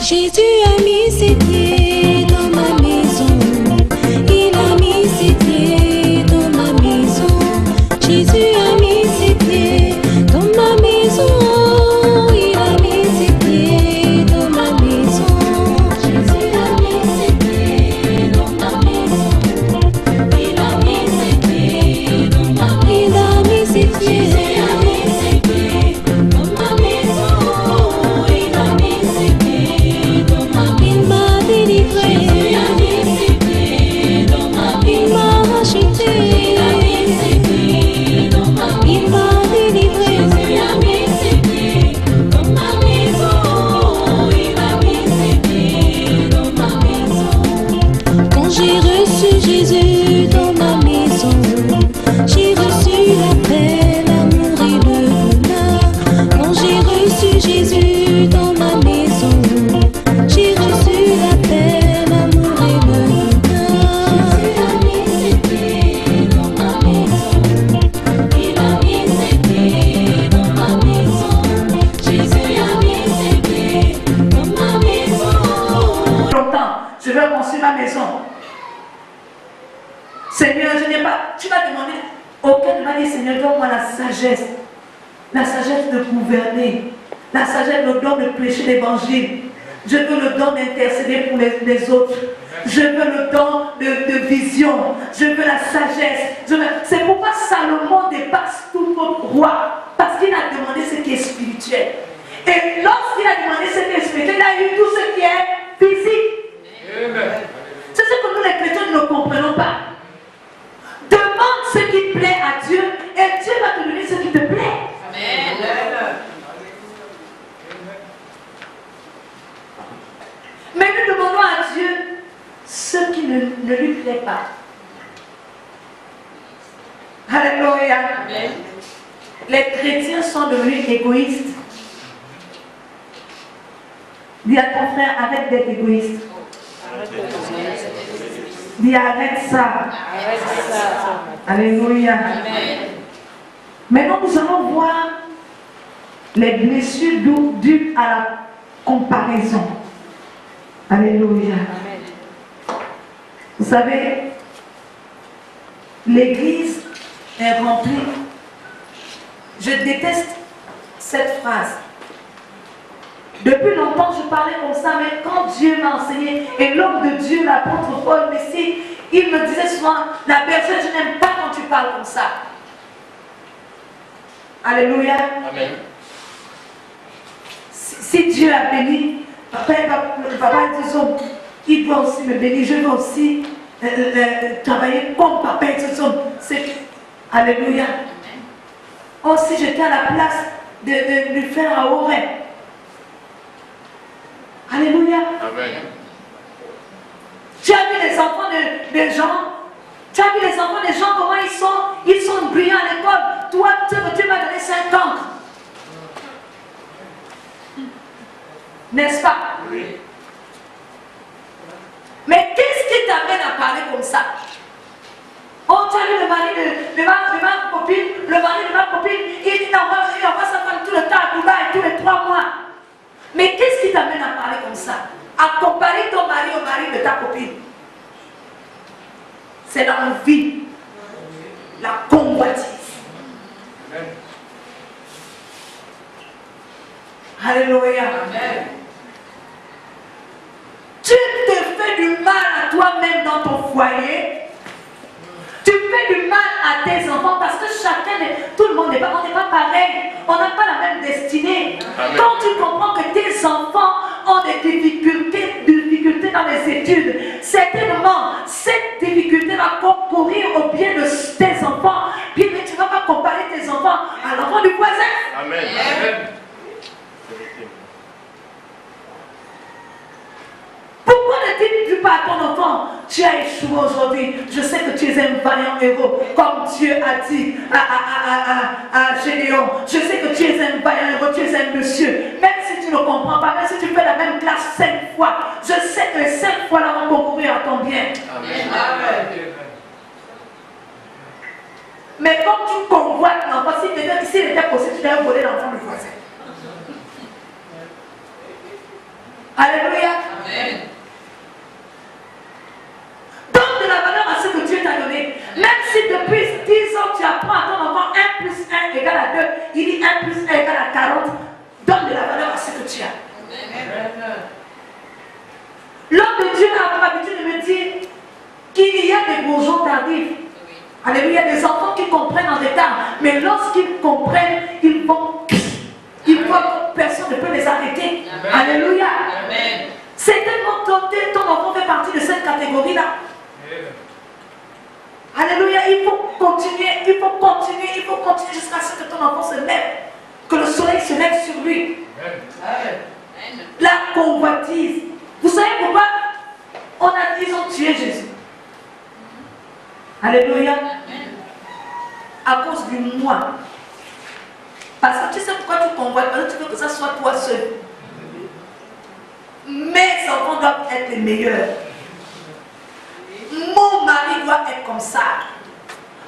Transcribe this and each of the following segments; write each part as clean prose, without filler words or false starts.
Jésus a mis ses pieds dans ma maison. Il a mis ses pieds dans ma maison. Jésus a mis ses pieds dans ma maison. Il a mis ses pieds dans ma maison. Jésus a mis ses pieds dans ma maison. Il a mis ses pieds dans ma maison. Il a mis ses pieds. J'ai reçu Jésus dans ma maison. J'ai reçu la paix, l'amour et le bonheur. Quand j'ai reçu Jésus dans ma maison, j'ai reçu la paix, l'amour et le bonheur. Jésus a mis ses pieds dans ma maison. Il a mis ses pieds dans ma maison. Jésus a mis ses pieds dans ma maison. Longtemps, je vais construire ma maison. Seigneur, je n'ai pas. Tu m'as demandé. Aucun ne m'a dit, Seigneur, donne-moi la sagesse. La sagesse de gouverner. La sagesse, le don de prêcher l'évangile. Je veux le don d'intercéder pour les autres. Je veux le don de vision. Je veux la sagesse. C'est pourquoi Salomon dépasse tout autre roi. Parce qu'il a demandé ce qui est spirituel. Et lorsqu'il a demandé ce qui est spirituel, il a eu tout ce qui est physique. C'est ce que nous les chrétiens ne comprenons pas. Demande ce qui plaît à Dieu et Dieu va te donner ce qui te plaît. Amen. Mais nous demandons à Dieu ce qui ne lui plaît pas. Alléluia. Amen. Les chrétiens sont devenus égoïstes. Dis à ton frère, arrête d'être égoïste. Dis arrête ça. Alléluia. Amen. Maintenant nous allons voir les blessures dues à la comparaison. Alléluia. Amen. Vous savez, l'église est remplie. Je déteste cette phrase. Depuis longtemps, je parlais comme ça, mais quand Dieu m'a enseigné, et l'homme de Dieu, l'apôtre Paul, Messie, il me disait souvent, la personne, je n'aime pas quand tu parles comme ça. Alléluia. Amen. Si Dieu a béni, papa et Tizom, il doit aussi me bénir, je dois aussi travailler comme papa et Tizom. Alléluia. Oh, si j'étais à la place de lui faire un oreille. Alléluia. Amen. Tu as vu les enfants des gens. Tu as vu les enfants des gens, comment ils sont brillants à l'école. Toi, Dieu m'a donné 5 ans. N'est-ce pas? Oui. Mais qu'est-ce qui t'amène à parler comme ça? Oh, tu as vu le mari de ma copine, il envoie sa femme tout le temps à Dubaï, tous les 3 mois. Mais qu'est-ce qui t'amène à parler comme ça? À comparer ton mari au mari de ta copine. C'est l'envie, la convoitise. Amen. Alléluia. Amen. Tu te fais du mal à toi-même dans ton foyer. Tu fais du mal à tes enfants parce que tout le monde n'est pas pareil. On n'a pas la même destinée. Amen. Quand tu comprends que tes enfants ont des difficultés dans les études, certainement, cette difficulté va concourir au bien de tes enfants. Puis mais tu ne vas pas comparer tes enfants à l'enfant du voisin. Amen. Amen. Pourquoi ne dis-tu pas à ton enfant, tu as échoué aujourd'hui, je sais que tu es un vaillant héros, comme Dieu a dit à Gédéon, je sais que tu es un vaillant héros, tu es un monsieur, même si tu ne comprends pas, même si tu fais la même classe 5 fois, je sais que les 5 fois là vont concourir à ton bien. Amen. Amen. Mais comme tu convoites l'enfant, s'il était possible, tu devais voler l'enfant du voisin. Alléluia. Amen. Donne de la valeur à ce que Dieu t'a donné. Même si depuis 10 ans tu apprends à ton enfant 1 plus 1 égale à 2, il dit 1 plus 1 égale à 40, donne de la valeur à ce que tu as. L'homme de Dieu a pour habitude de me dire qu'il y a des bourgeons tardifs. Alléluia, des enfants qui comprennent en retard. Mais lorsqu'ils comprennent, ils voient que personne ne peut les arrêter. Amen. Alléluia. Amen. C'est tellement tenté, ton enfant fait partie de cette catégorie-là. Alléluia, il faut continuer jusqu'à ce que ton enfant se lève. Que le soleil se lève sur lui. Amen. La convoitise. Vous savez pourquoi ils ont tué Jésus? Alléluia. À cause du moi. Parce que tu sais pourquoi tu convoites? Parce que tu veux que ça soit toi seul. Mes enfants doivent être les meilleurs. Mon mari doit être comme ça.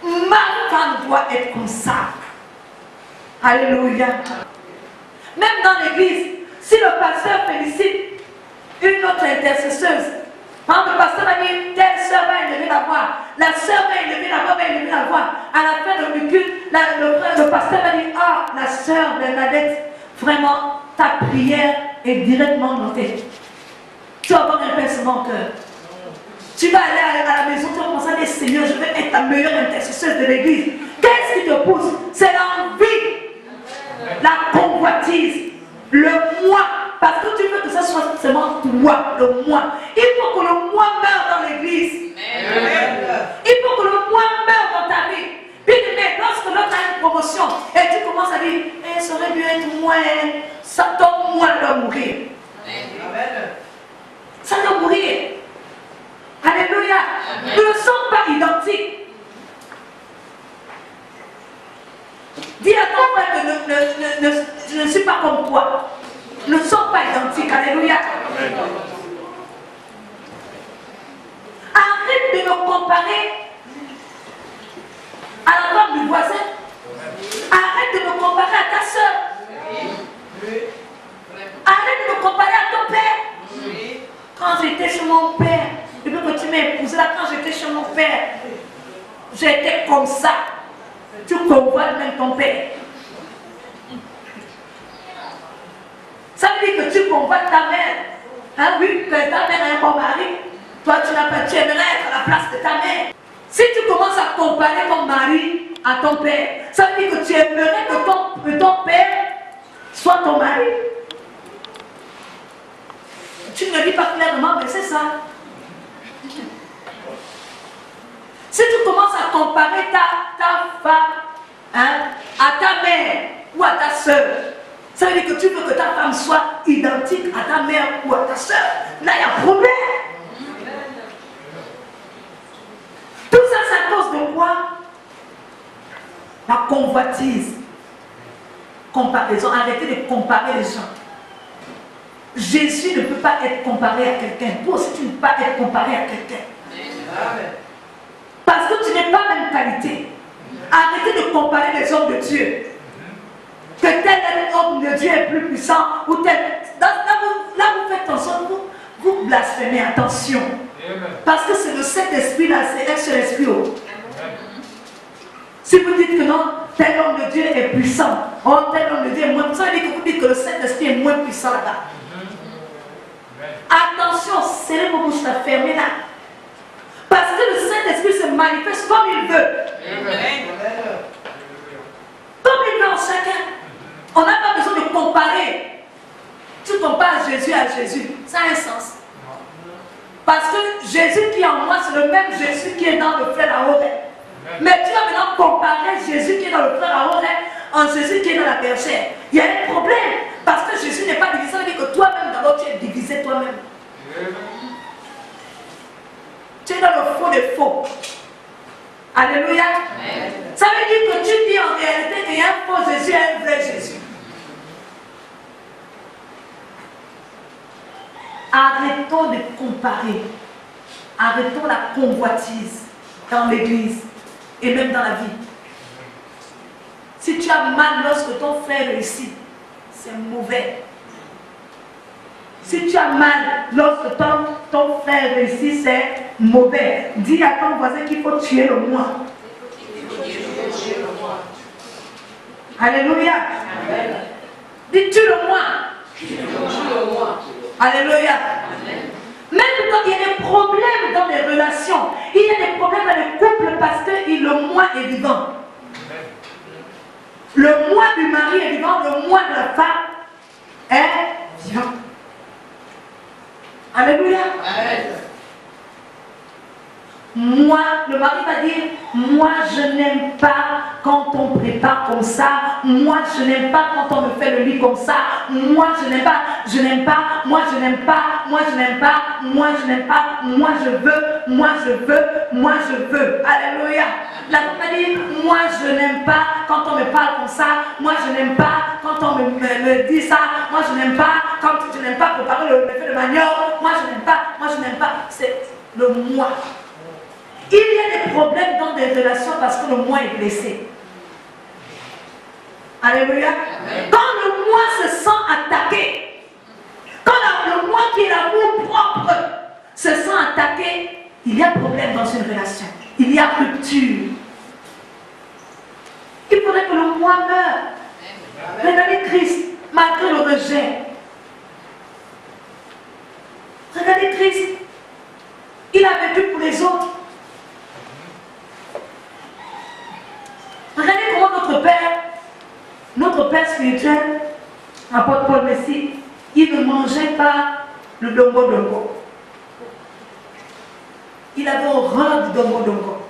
Ma femme doit être comme ça. Alléluia. Même dans l'église, si le pasteur félicite une autre intercesseuse, par exemple, le pasteur va dire, telle soeur va élever la voix, la soeur va élever la voix, à la fin de culte, le pasteur va dire, ah, la soeur Bernadette, vraiment, ta prière est directement notée. Tu vas avoir un pincement au cœur. Tu vas aller à la maison, tu vas commencer à dire, Seigneur, je veux être la meilleure intercesseuse de l'église. Qu'est-ce qui te pousse? C'est l'envie, la convoitise, le moi. Parce que tu veux que ça soit seulement toi, le moi. Il faut que le moi meure dans l'église. Il faut que le moi meure dans ta vie. Puis, mais lorsque l'autre a une promotion et tu commences à dire, ça aurait dû être moi, ça ton moi doit mourir. Ça doit mourir. Alléluia. Nous ne sommes pas identiques. Dis à ton frère que je ne suis pas comme toi. Nous ne sommes pas identiques. Alléluia. Arrête de me comparer à la femme du voisin. Arrête de me comparer à ta soeur. Arrête de me comparer à ton père. Quand j'étais chez mon père, depuis que tu m'as épousé là, quand j'étais chez mon père, j'étais comme ça. Tu convoites même ton père. Ça veut dire que tu convoites ta mère. Hein, oui, que ta mère a un bon mari. Toi, tu n'as pas, tu aimerais être à la place de ta mère. Si tu commences à comparer ton mari à ton père, ça veut dire que tu aimerais que ton père soit ton mari. Tu ne le dis pas clairement, mais c'est ça. Si tu commences à comparer ta femme à ta mère ou à ta soeur, ça veut dire que tu veux que ta femme soit identique à ta mère ou à ta soeur. Là, il y a un problème. Tout ça, c'est à cause de quoi? La convoitise. Comparaison. Arrêtez de comparer les gens. Jésus ne peut pas être comparé à quelqu'un. Toi aussi, tu ne peux pas être comparé à quelqu'un. Parce que tu n'es pas même qualité. Arrêtez de comparer les hommes de Dieu. Que tel homme de Dieu est plus puissant ou tel. Là, vous faites attention, vous blasphémez, attention. Parce que c'est le Saint-Esprit là, c'est un seul esprit. Si vous dites que non, tel homme de Dieu est puissant, oh, tel homme de Dieu est moins puissant, ça veut dire que vous dites que le Saint-Esprit est moins puissant là-bas. Attention, serrez vos bouches là, fermez là. Parce que le Saint-Esprit se manifeste comme il veut. Comme il veut en chacun. On n'a pas besoin de comparer. Tu compares Jésus à Jésus. Ça a un sens. Parce que Jésus qui est en moi, c'est le même Jésus qui est dans le frère Aaron. Mais tu vas maintenant comparer Jésus qui est dans le frère Aaron en Jésus qui est dans la bergère. Il y a un problème. Parce que Jésus n'est pas divisé. Ça veut dire que toi-même d'abord tu es divisé toi-même. Tu es dans le faux des faux. Alléluia. Ça veut dire que tu dis en réalité qu'il y a un faux Jésus et un vrai Jésus. Arrêtons de comparer. Arrêtons la convoitise dans l'église et même dans la vie. Si tu as mal lorsque ton frère réussit, c'est mauvais. Si tu as mal lorsque ton frère réussit, c'est mauvais. Dis à ton voisin qu'il faut tuer le moi. Alléluia. Dis tue le moi. Alléluia. Même quand il y a des problèmes dans les relations, il y a des problèmes dans les couples parce que le moi est vivant. Le moi du mari est vivant, le moi de la femme est vivant. Alléluia. Moi, le mari va dire, moi je n'aime pas quand on prépare comme ça, moi je n'aime pas quand on me fait le lit comme ça, moi je n'aime pas, moi je n'aime pas, moi je n'aime pas, moi je n'aime pas, moi je veux, moi je veux, moi je veux. Alléluia. La femme va dire, moi je n'aime pas quand on me parle comme ça, moi je n'aime pas quand on me dit ça, moi je n'aime pas quand je n'aime pas préparer le fait de manioc, moi je n'aime pas, c'est le moi. Il y a des problèmes dans des relations parce que le moi est blessé. Alléluia. Quand le moi se sent attaqué, quand le moi qui est l'amour propre se sent attaqué, il y a problème dans une relation. Il y a rupture. Il faudrait que le moi meure. Regardez Christ, malgré le rejet. Regardez Christ. Il a vécu pour les autres. Regardez comment notre Père spirituel, apôtre Paul Messie, il ne mangeait pas le dongo. Il avait horreur du dongo.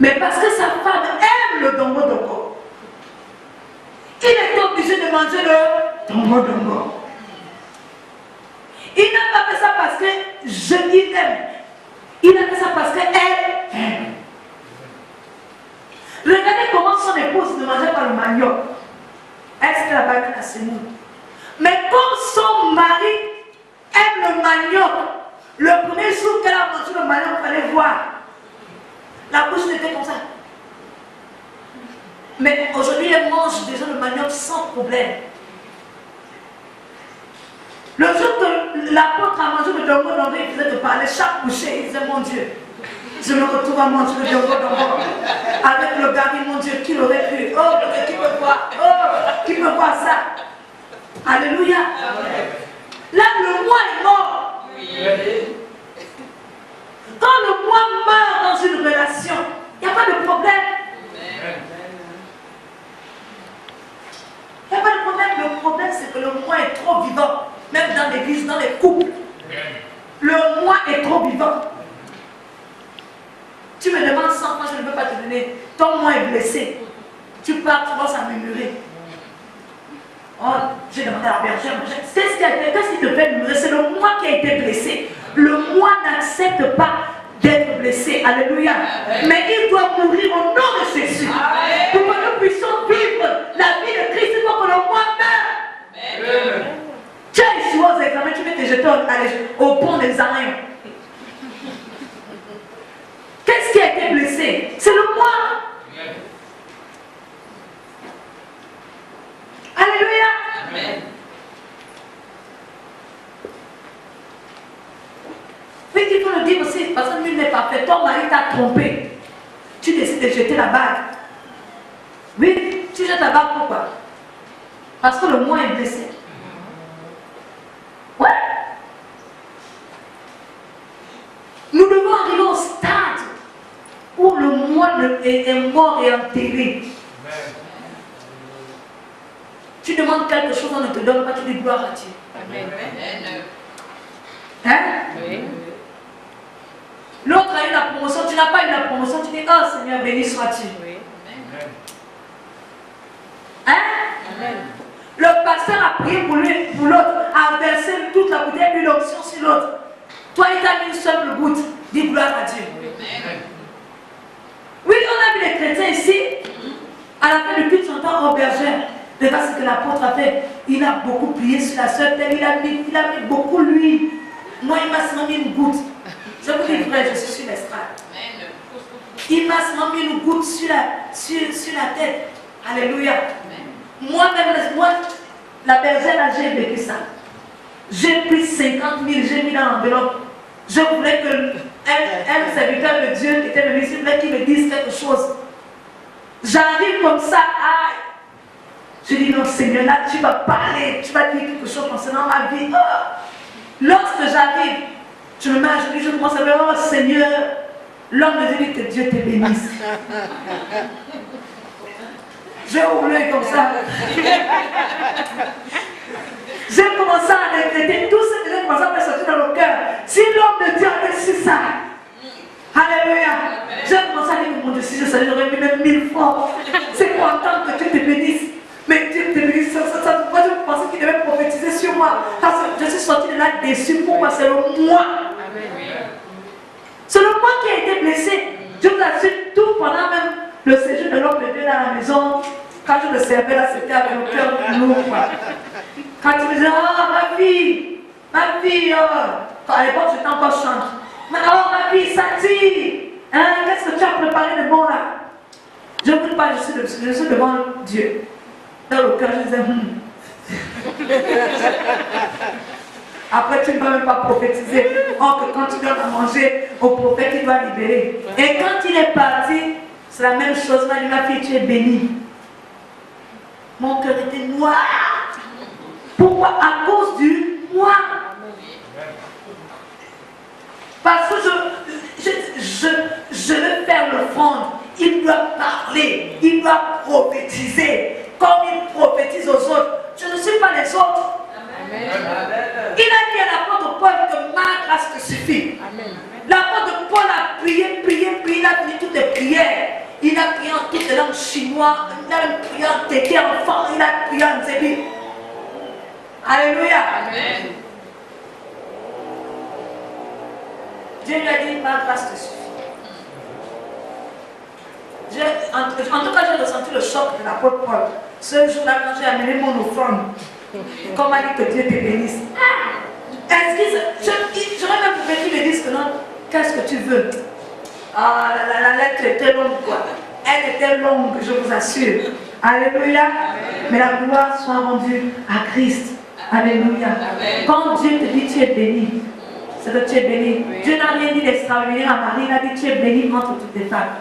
Mais parce que sa femme aime le dongo, il est obligé de manger le dongo. Il n'a pas fait ça parce que il aime. Il a fait ça parce qu'elle aime. Regardez comment son épouse ne mangeait pas le manioc. Est-ce qu'elle a pas été assez mou? Mais comme son mari aime le manioc, le premier jour qu'elle a mangé le manioc, il fallait voir. La bouche était comme ça. Mais aujourd'hui, elle mange déjà le manioc sans problème. Le jour que l'apôtre a mangé le dongo, il faisait de parler chaque bouchée. Il disait, mon Dieu, je me retrouve à manger le dongo avec le gari, mon Dieu, qui l'aurait pu? Oh, qui peut voir? Oh, qui peut voir ça? Alléluia. Là, le moi est mort. Quand le moi meurt dans une relation, il n'y a pas de problème. Il n'y a pas de problème. Le problème, c'est que le moi est trop vivant. Même dans l'église, dans les couples. Le moi est trop vivant. Tu me demandes 100 francs, je ne peux pas te donner. Ton moi est blessé. Tu pars, tu commences à murmurer. Oh, j'ai demandé à la bergère. Qu'est-ce qui te fait murmurer? C'est le moi qui a été blessé. Le moi n'accepte pas d'être blessé. Alléluia. Mais il doit mourir au nom de Jésus. Pour que nous puissions vivre la vie de Christ. Il faut que le moi meure. Tu as échoué aux examens, tu veux te jeter au pont des Ariens. Qu'est-ce qui a été blessé? C'est le moi. Alléluia. Amen. Mais il faut le dire aussi, parce que nul n'est parfait. Ton mari t'a trompé. Tu décides de jeter la bague. Oui, tu jettes la bague, pourquoi? Parce que le moi est blessé. Ouais. Nous devons arriver au stade où le moi est mort et enterré. Tu demandes quelque chose, on ne te donne pas, tu dis gloire à Dieu. Amen. Hein? Oui. L'autre a eu la promotion, tu n'as pas eu la promotion, tu dis, oh Seigneur, béni sois-tu. Oui. Hein? Amen. Le pasteur a prié pour lui, pour l'autre, a versé toute la bouteille de l'onction sur l'autre. Toi, il t'a mis une seule goutte. Dis gloire à Dieu. Amen. Oui, on a vu les chrétiens ici. À la fin du culte, on entend au bergère. Regarde ce que l'apôtre a fait. Il a beaucoup prié sur la sœur. Il a mis beaucoup l'huile. Moi, il m'a seulement mis une goutte. Je vous dis vrai, je suis sur l'estrade. Il m'a seulement mis une goutte sur la tête. Alléluia. Moi-même, la bergère, là, j'ai vécu ça. J'ai pris 50 000, j'ai mis dans l'enveloppe. Je voulais que un serviteur de Dieu qui était venu ici, qui me dise quelque chose. J'arrive comme ça, aïe. Je dis non Seigneur, là tu vas parler, tu vas dire quelque chose concernant ma vie. Oh. Lorsque j'arrive, je me mets à genoux, je commence à dire, oh Seigneur, l'homme me dit que Dieu te bénisse. J'ai roulé comme ça. J'ai commencé à regretter tout ce que j'ai commencé à faire sortir dans le cœur. Si l'homme de Dieu avait su ça, alléluia. J'ai commencé à dire, mon Dieu, si je savais, j'aurais mis même 1000 fois. C'est content que Dieu te bénisse. Mais Dieu te bénisse. Moi, je pensais qu'il devait prophétiser sur moi. Parce que je suis sortie de là déçue. Pourquoi? C'est le moi. C'est le moi qui a été blessé. Je vous assure, tout pendant même le séjour de l'homme de Dieu dans la maison, quand je le servais là, c'était avec le cœur lourd. Quand il me disait, oh ma fille, oh. À l'époque j'étais encore chante. Oh ma fille, ça tire. Hein, qu'est-ce que tu as préparé de bon là? Je ne veux pas, je suis devant Dieu. Dans le cœur, je disais, Après, tu ne vas même pas prophétiser. Or que quand tu donnes à manger au prophète, il doit libérer. Et quand il est parti, c'est la même chose. Il m'a dit, ma fille, tu es bénie. Mon cœur était noir. Pourquoi? À cause du moi. Parce que je veux faire le front. Il doit parler, il doit prophétiser. Comme il prophétise aux autres. Je ne suis pas les autres. Amen. Il a dit à l'apôtre Paul que ma grâce te suffit. L'apôtre Paul a prié, il a fini toutes les prières. Il a prié en toutes les langues chinoises, il a prié en tété, enfant, il a prié en zébi. Alléluia. Amen. Dieu lui a dit, ma grâce te suffit. En tout cas, j'ai ressenti le choc de l'apôtre Paul. Ce jour-là, quand j'ai amené mon offrande, comme a dit que Dieu te bénisse. J'aurais même voulu qu'il me dise que non, qu'est-ce que tu veux? Ah, la lettre était longue, quoi. Elle était longue, je vous assure. Alléluia. Mais la gloire soit rendue à Christ. Alléluia. Quand Dieu te dit tu es béni, c'est que tu es béni. Dieu n'a rien dit d'extraordinaire à Marie, il a dit tu es béni entre toutes les femmes.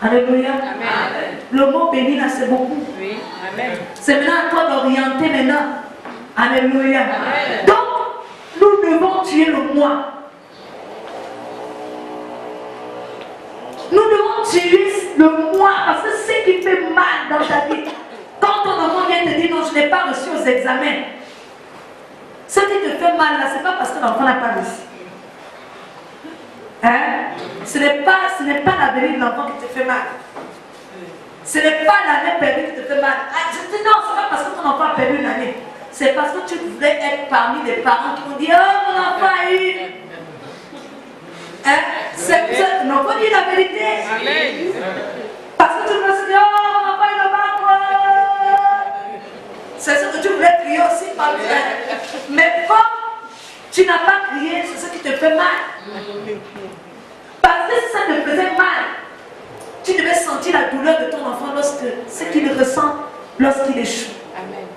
Alléluia. Amen. Le mot béni là c'est beaucoup. Oui. Amen. C'est maintenant à toi d'orienter maintenant. Alléluia. Amen. Donc, nous devons tuer le moi. Nous devons tuer le moi parce que c'est ce qui fait mal dans ta vie. Quand ton enfant vient te dire non, je n'ai pas reçu aux examens. Ce qui te fait mal là, ce n'est pas parce que l'enfant n'a pas reçu. Hein? Ce n'est pas l'avenir de l'enfant qui te fait mal. Ce n'est pas l'année perdue qui te fait mal. Je te dis non, ce n'est pas parce que ton enfant a perdu une année. C'est parce que tu voulais être parmi les parents qui vont dire oh, mon enfant a eu. Hein? Non, faut dire la vérité. Amen. Parce que tu veux se dire oh, mon enfant il n'a pas quoi. C'est ce que tu voulais crier aussi par le mais comme tu n'as pas crié, c'est ce qui te fait mal. Parce que si ça te faisait mal, tu devais sentir la douleur de ton enfant lorsque ce qu'il ressent lorsqu'il échoue. Amen.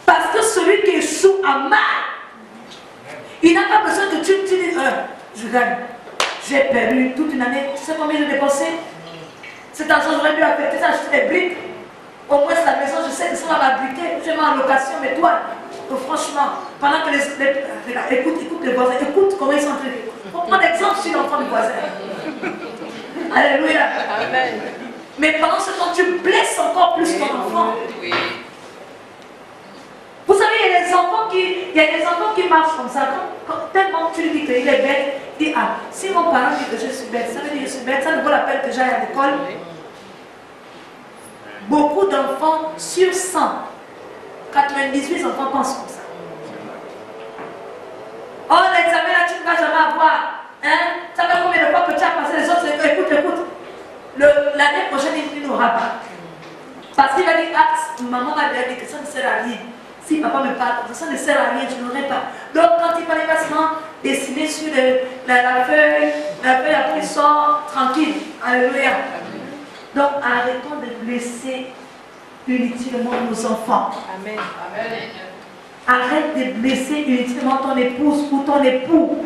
Parce que celui qui échoue a mal. Il n'a pas besoin que tu dises je gagne. J'ai perdu toute une année. Tu sais combien j'ai dépensé? Cet argent, j'aurais dû affecter ça, acheter des briques. Au moins, la maison, je sais que ça va m'habiter. Je mets en location, mais toi, franchement, pendant que écoute les voisins, écoute comment ils sont en train de. On prend l'exemple sur l'enfant du voisin. Alléluia. Amen. Mais pendant ce temps, tu blesses encore plus ton enfant. Oui. Vous savez, il y a des enfants qui marchent comme ça. Tellement tu lui dis qu'il est bête, il dit ah, si mon parent dit que je suis bête, ça veut dire que je suis bête, ça ne vaut la peine que j'aille à l'école. Beaucoup d'enfants sur 100, 98 enfants pensent comme ça. Oh, l'examen là, tu ne vas jamais avoir. Hein? Ça fait combien de fois que tu as passé les autres? Écoute. L'année prochaine, il n'aura pas. Parce qu'il va dire, ah, maman m'a dit que ça ne sert à rien. Si papa me parle, ça ne sert à rien, je n'aurai pas. Donc, quand il parlait facilement dessiner sur la feuille tu sors tranquille. Alléluia. Donc arrêtons de blesser inutilement nos enfants. Amen. Arrête de blesser inutilement ton épouse ou ton époux.